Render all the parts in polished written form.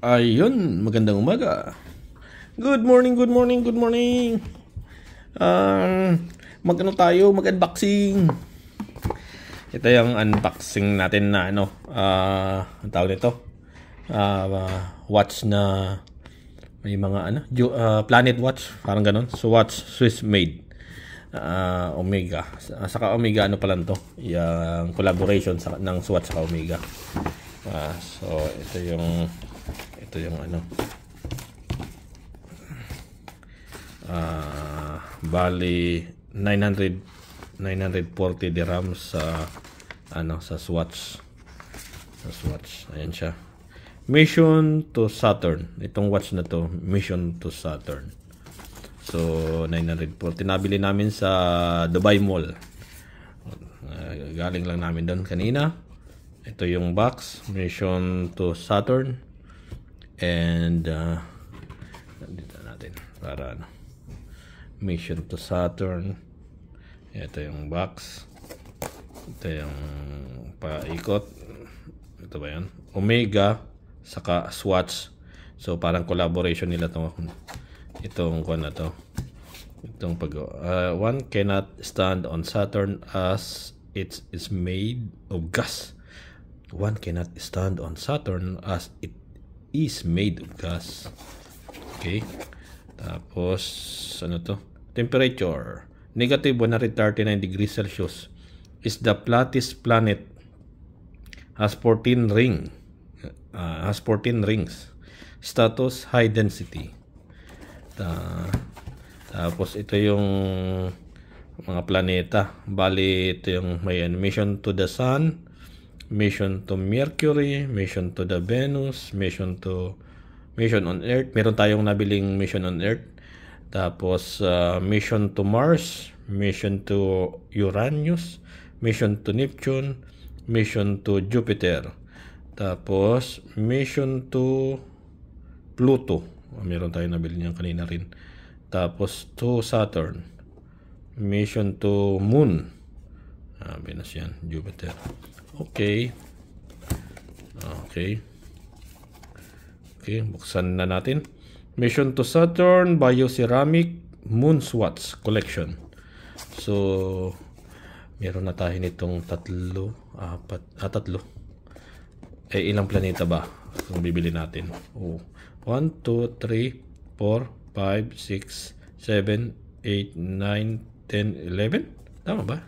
Ayun, magandang umaga. Good morning, good morning, good morning. Mag-ano tayo, mag-unboxing. Ito yung unboxing natin na ang tawag nito. Watch na may mga Planet Watch, parang ganun. So watch Swiss made. Omega. Saka Omega pala to? Yung collaboration ng Swatch sa Omega. So ito yung bali 940 dirhams sa Swatch. Ayan siya. Mission to Saturn. Itong watch na to, Mission to Saturn. So 940 nabili namin sa Dubai Mall. Galing lang namin doon kanina. Ito yung box, Mission to Saturn. And dito natin para Mission to Saturn. Ito yung box. Ito yung paikot. Ito ba yan? Omega saka Swatch. So parang collaboration nila to. Itong na to. Itong one cannot stand on Saturn as it is made of gas. One cannot stand on Saturn as it is made of gas. Okay. Tapos temperature negative 139 degrees Celsius is the flattest planet, has 14 rings. Status high density. Tapos ito yung mga planeta. Bali ito yung may mission to the Sun, mission to Mercury, mission to the Venus, mission on Earth. Meron tayong nabiling mission on Earth. Tapos mission to Mars, mission to Uranus, mission to Neptune, mission to Jupiter. Tapos mission to Pluto. Meron tayong nabili niyan kanina rin. Tapos to Saturn, mission to Moon. Venus yan, Jupiter. Okay, buksan na natin. Mission to Saturn Bioceramic Moon Swatch Collection. So, meron na tayo nitong tatlo. Ilang planeta ba kung bibili natin? 1, 2, 3, 4, 5, 6, 7, 8, 9, 10, 11? Tama ba?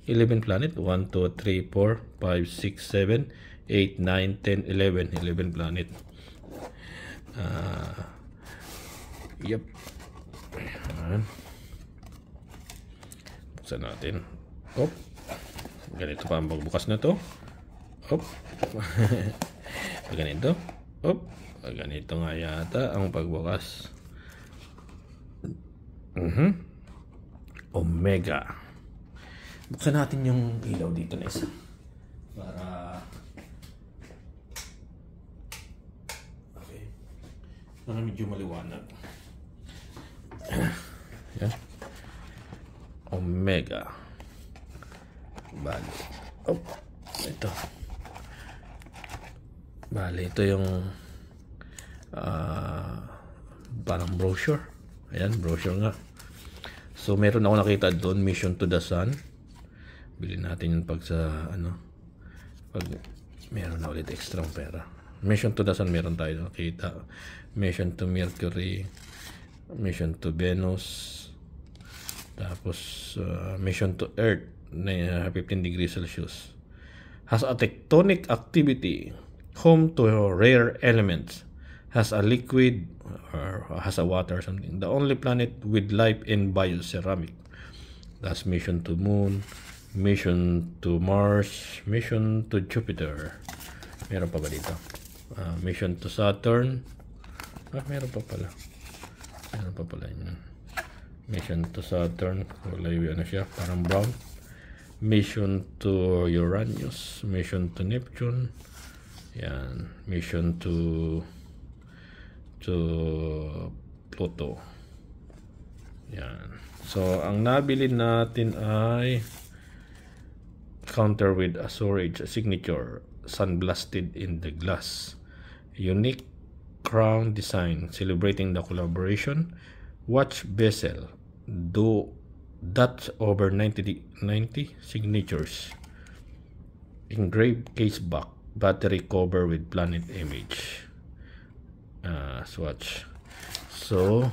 11 planet. 1, 2, 3, 4, 5, 6, 7, 8, 9, 10, 11. 11 planet. Yep. Ayan. Buksan natin. Ganito pa ang pagbukas na to. Ganito. Ganito nga yata ang pagbukas. Omega. Buksan natin yung ilaw dito na isa. Para medyo maliwanag. Yan. Omega. Bali. Ito. Bali, ito yung parang brochure. Ayan, brochure nga. So, meron ako nakita doon, Mission to the Sun. Bilhin natin yung pag meron na ulit extra pera. Mission to the Sun meron tayo nakita. Mission to Mercury, mission to Venus, tapos mission to Earth na 15 degrees Celsius. Has a tectonic activity, home to rare elements, has a liquid or has a water or something. The only planet with life in bioceramic. That's mission to Moon, mission to Mars, mission to Jupiter. Meron pa ba dito? Mission to Saturn. Meron pa pala yun. Mission to Saturn. Wala yun siya. Parang brown. Mission to Uranus. Mission to Neptune. Yan. Mission to Pluto. Yan. So, ang nabili natin ay counter with a storage signature, sun blasted in the glass, unique Crown Design, celebrating the collaboration. Watch bezel, do that over 90 signatures. Engraved case back, battery cover with planet image. Swatch. So,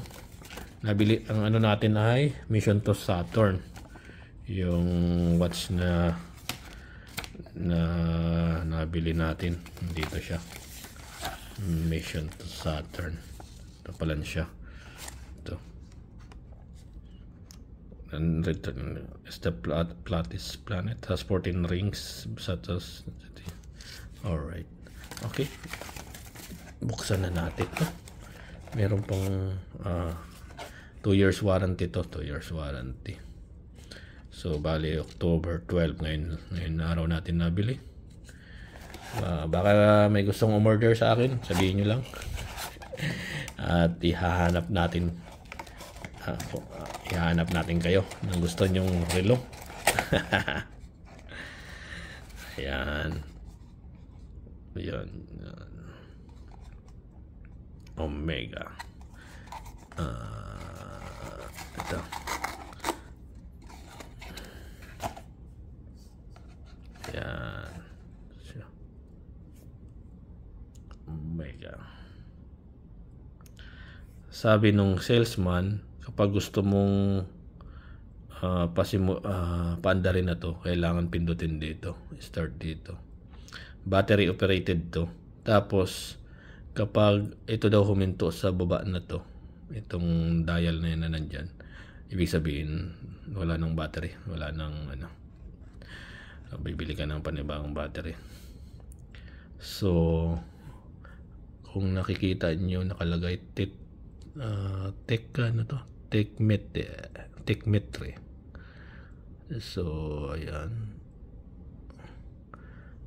nabili, ang ano natin ay Mission to Saturn. Yung watch na nabili natin. Dito siya. Mission to Saturn. Ito pala siya. Ito. And return is the Platis planet. Has 14 rings. Alright. Okay. Buksan na natin ito. Meron pang 2 years warranty to. 2 years warranty. So, bali, October 12, ngayon araw natin nabili. Baka may gustong umorder sa akin, sabihin nyo lang. At ihahanap natin kayo ng gusto nyong relo. Ayan. Ayan. Omega. Ito. Yan. Omega. Sabi nung salesman, kapag gusto mong paandarin na to, kailangan pindutin dito. Start dito. Battery operated to. Tapos, kapag ito daw huminto sa baba na to, itong dial na yan na nandyan, ibig sabihin, wala nang battery. Wala nang bibili ka ng panibagong battery. So, kung nakikita nyo, nakalagay Techmetry. So, ayan.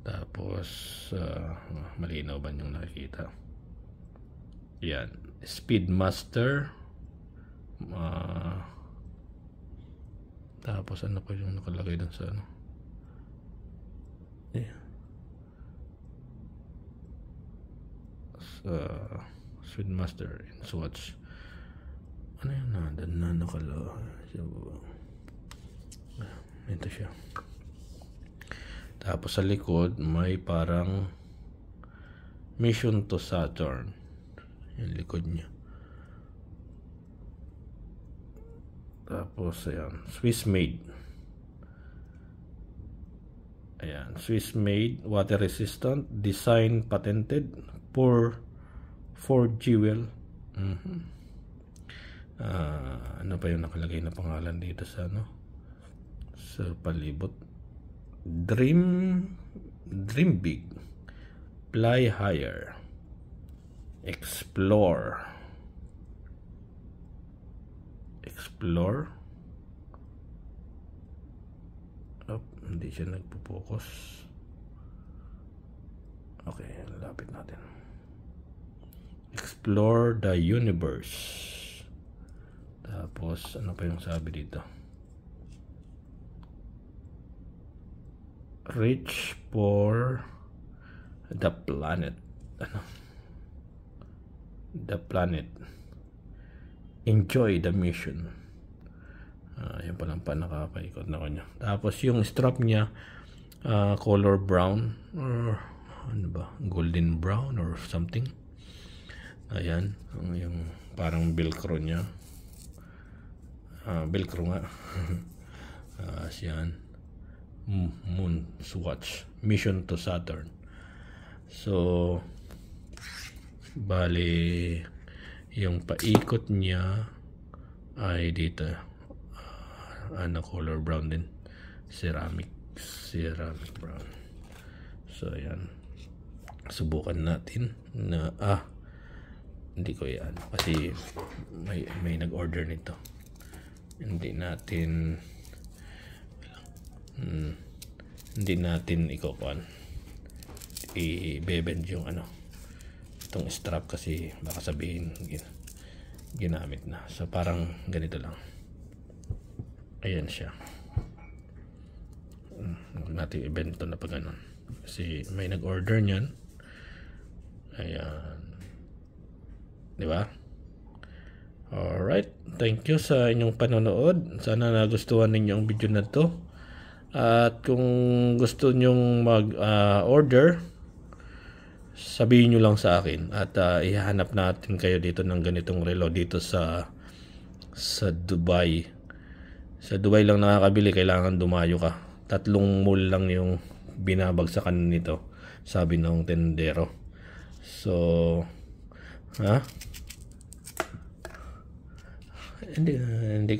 Tapos, malinaw ba yung nakikita? Ayan. Speedmaster. Tapos, ano pa yung nakalagay dun sa ano? Speedmaster in Swatch. Ano yun na nakalagay? Ito siya. Tapos sa likod may parang Mission to Saturn. Yung likod niya. Tapos ayan, Swiss made. Ayan, Swiss made, water resistant, design patented for jewel. Ano pa yung nakalagay na pangalan dito sa sa palibot? Dream big, fly higher, explore. Hindi siya nagpo-focus. Okay, lapit natin. Explore the universe. Tapos ano pa yung sabi dito? Reach for the planet. The planet. Enjoy the mission. Yan palang pa nakapaikot na kanya. Tapos yung strap niya, color brown or ano ba, golden brown or something. Ayan, yung parang velcro niya. Velcro nga. Siyan. Moon Swatch, Mission to Saturn. So, bali yung paikot niya ay dito. Color brown din, ceramic brown. So ayan, subukan natin na hindi ko yan kasi may nag-order nito. Hindi natin ikukuan i-bebend yung itong strap kasi baka sabihin ginamit na. So parang ganito lang. Ayan siya. Huwag natin i-bento na pa ganun. Kasi may nag-order niyan. Ayan. Di ba? Alright, thank you sa inyong panonood. Sana nagustuhan ninyo ang video na to. At kung gusto nyong mag-order, sabihin nyo lang sa akin. At ihahanap natin kayo dito ng ganitong relo dito sa Dubai. Sa Dubai lang nakakabili, kailangan dumayo ka. 3 mall lang yung binabagsakan nito, sabi ng tendero. So, hindi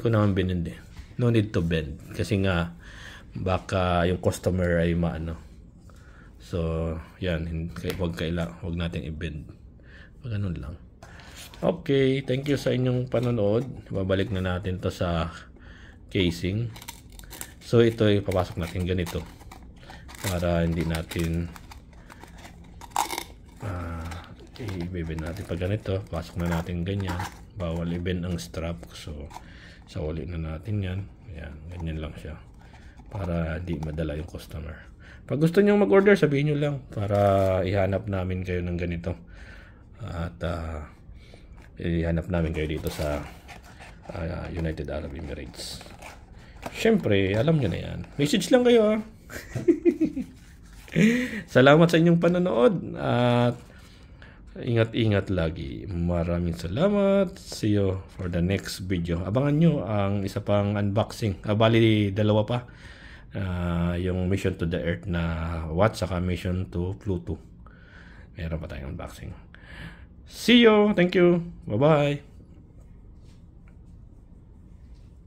ko naman binindi. No need to bend kasi nga baka yung customer ay maano. So, yan, wag nating i-bend. Ganun lang. Okay, thank you sa inyong panonood. Babalik na natin to sa casing. So ito ay papasok natin ganito para hindi natin i-bend natin pag ganito. Pasok na natin ganyan. Bawal i-bend ang strap. So sawali na natin yan. Ayan, ganyan lang siya para di madala yung customer. Pag gusto nyo mag-order, sabihin nyo lang para ihanap namin kayo ng ganito. At ihanap namin kayo dito sa United Arab Emirates. Siyempre, alam nyo na yan. Message lang kayo. Salamat sa inyong panonood. At ingat-ingat lagi. Maraming salamat. See you for the next video. Abangan nyo ang isa pang unboxing. Bali, 2 pa. Yung mission to the earth na Watt saka mission to Pluto. Meron pa tayong unboxing. See you. Thank you. Bye-bye.